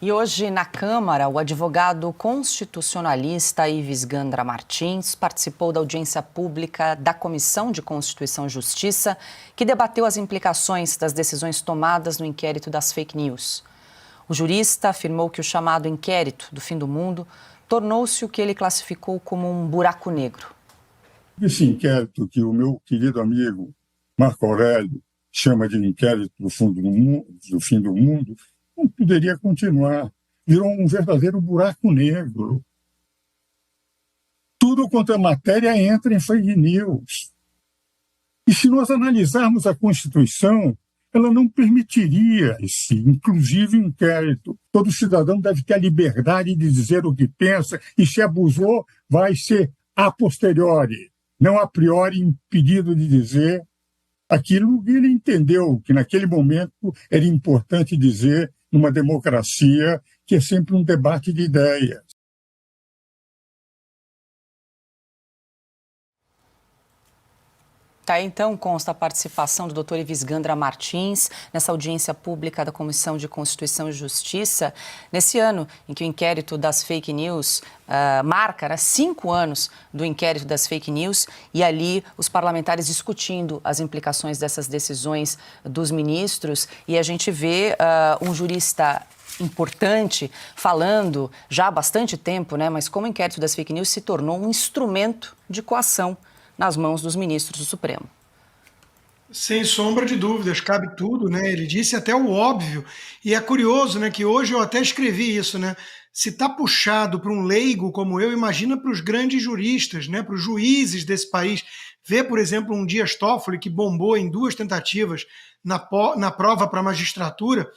E hoje, na Câmara, o advogado constitucionalista Ives Gandra Martins participou da audiência pública da Comissão de Constituição e Justiça, que debateu as implicações das decisões tomadas no inquérito das fake news. O jurista afirmou que o chamado inquérito do fim do mundo tornou-se o que ele classificou como um buraco negro. Esse inquérito que o meu querido amigo Marco Aurélio chama de inquérito do fim do mundo, não poderia continuar. Virou um verdadeiro buraco negro. Tudo quanto é matéria entra em fake news. E se nós analisarmos a Constituição, ela não permitiria esse, inclusive, inquérito. Todo cidadão deve ter a liberdade de dizer o que pensa, e se abusou, vai ser a posteriori, não a priori impedido de dizer aquilo que ele entendeu, que naquele momento era importante dizer numa democracia, que é sempre um debate de ideias. Tá, então consta a participação do Dr. Ives Gandra Martins nessa audiência pública da Comissão de Constituição e Justiça, nesse ano em que o inquérito das fake news marca 5 anos do inquérito das fake news, e ali os parlamentares discutindo as implicações dessas decisões dos ministros, e a gente vê um jurista importante falando já há bastante tempo, né, mas como o inquérito das fake news se tornou um instrumento de coação nas mãos dos ministros do Supremo. Sem sombra de dúvidas, cabe tudo, né? Ele disse até o óbvio. E é curioso, né, que hoje eu até escrevi isso, né? Se está puxado para um leigo como eu, imagina para os grandes juristas, né, para os juízes desse país. Vê, por exemplo, um Dias Toffoli que bombou em 2 tentativas na prova para a magistratura,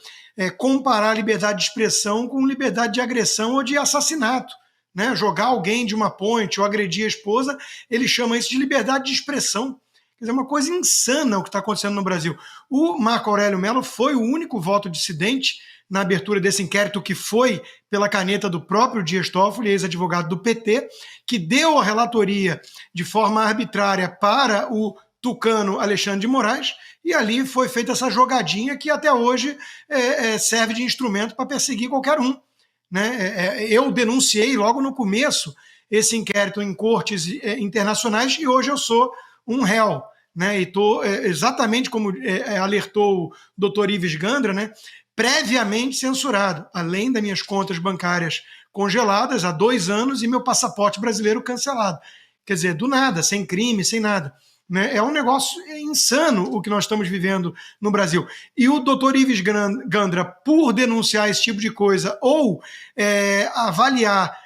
comparar a liberdade de expressão com liberdade de agressão ou de assassinato. Né, jogar alguém de uma ponte ou agredir a esposa, ele chama isso de liberdade de expressão. Quer dizer, é uma coisa insana o que está acontecendo no Brasil. O Marco Aurélio Mello foi o único voto dissidente na abertura desse inquérito, que foi pela caneta do próprio Dias Toffoli, ex-advogado do PT, que deu a relatoria de forma arbitrária para o tucano Alexandre de Moraes, e ali foi feita essa jogadinha que até hoje serve de instrumento para perseguir qualquer um. Né? Eu denunciei logo no começo esse inquérito em cortes internacionais e hoje eu sou um réu. Né? E estou, exatamente como alertou o doutor Ives Gandra, né? Previamente censurado, além das minhas contas bancárias congeladas há 2 anos e meu passaporte brasileiro cancelado. Quer dizer, do nada, sem crime, sem nada. Né? É um negócio insano o que nós estamos vivendo no Brasil. E o doutor Ives Gandra, por denunciar esse tipo de coisa ou avaliar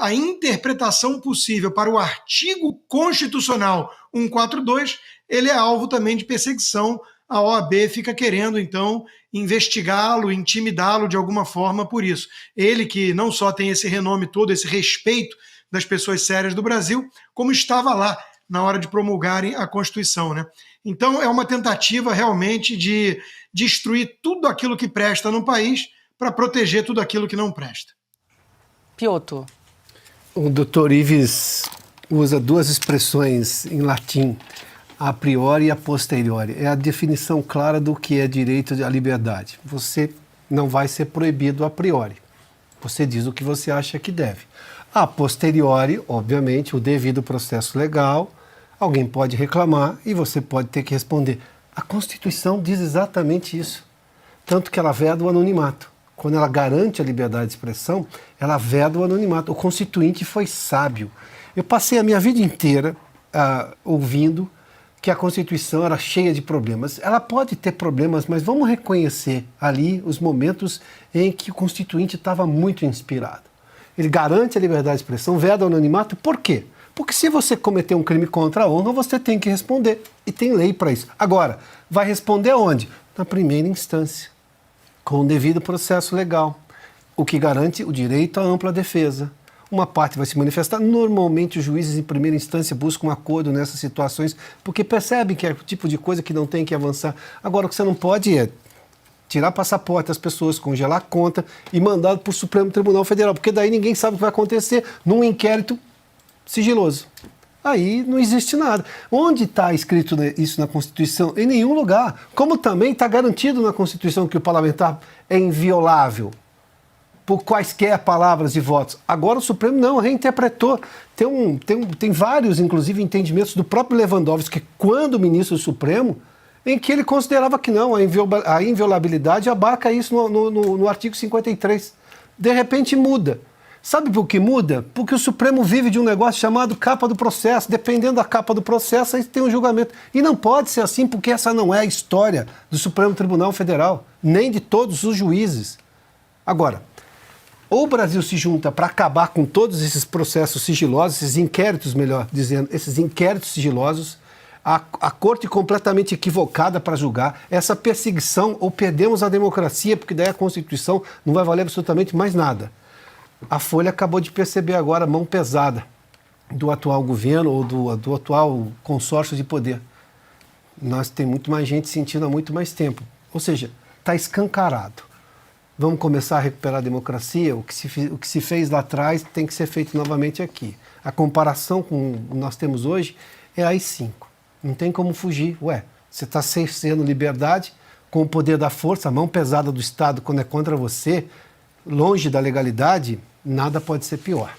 a interpretação possível para o artigo constitucional 142, ele é alvo também de perseguição. A OAB fica querendo, então, investigá-lo, intimidá-lo de alguma forma por isso. Ele que não só tem esse renome todo, esse respeito das pessoas sérias do Brasil, como estava lá na hora de promulgarem a Constituição. Né? Então, é uma tentativa realmente de destruir tudo aquilo que presta no país para proteger tudo aquilo que não presta. Piotr. O doutor Ives usa 2 expressões em latim, a priori e a posteriori. É a definição clara do que é direito à liberdade. Você não vai ser proibido a priori. Você diz o que você acha que deve. A posteriori, obviamente, o devido processo legal, alguém pode reclamar e você pode ter que responder. A Constituição diz exatamente isso. Tanto que ela veda o anonimato. Quando ela garante a liberdade de expressão, ela veda o anonimato. O Constituinte foi sábio. Eu passei a minha vida inteira ouvindo que a Constituição era cheia de problemas. Ela pode ter problemas, mas vamos reconhecer ali os momentos em que o Constituinte estava muito inspirado. Ele garante a liberdade de expressão, veda o anonimato. Por quê? Porque se você cometer um crime contra a honra, você tem que responder. E tem lei para isso. Agora, vai responder aonde? Na primeira instância, com o devido processo legal, o que garante o direito à ampla defesa. Uma parte vai se manifestar. Normalmente, os juízes em primeira instância buscam um acordo nessas situações, porque percebem que é o tipo de coisa que não tem que avançar. Agora, o que você não pode é tirar passaporte das pessoas, congelar a conta e mandar para o Supremo Tribunal Federal, porque daí ninguém sabe o que vai acontecer num inquérito sigiloso. Aí não existe nada. Onde está escrito isso na Constituição? Em nenhum lugar. Como também está garantido na Constituição que o parlamentar é inviolável. por quaisquer palavras e votos. Agora o Supremo não, reinterpretou. Tem vários, inclusive, entendimentos do próprio Lewandowski, quando ministro do Supremo, em que ele considerava que não, a inviolabilidade abarca isso no artigo 53. De repente muda. Sabe por que muda? Porque o Supremo vive de um negócio chamado capa do processo. Dependendo da capa do processo, aí tem um julgamento. E não pode ser assim, porque essa não é a história do Supremo Tribunal Federal, nem de todos os juízes. Agora, ou o Brasil se junta para acabar com todos esses processos sigilosos, esses inquéritos, melhor dizendo, esses inquéritos sigilosos, a corte completamente equivocada para julgar, essa perseguição, ou perdemos a democracia, porque daí a Constituição não vai valer absolutamente mais nada. A Folha acabou de perceber agora a mão pesada do atual governo ou do atual consórcio de poder. Nós temos muito mais gente sentindo há muito mais tempo. Ou seja, está escancarado. Vamos começar a recuperar a democracia? O que se fez lá atrás tem que ser feito novamente aqui. A comparação com o que nós temos hoje é AI-5. Não tem como fugir. Ué, você está cerceando liberdade com o poder da força, a mão pesada do Estado quando é contra você, longe da legalidade, nada pode ser pior.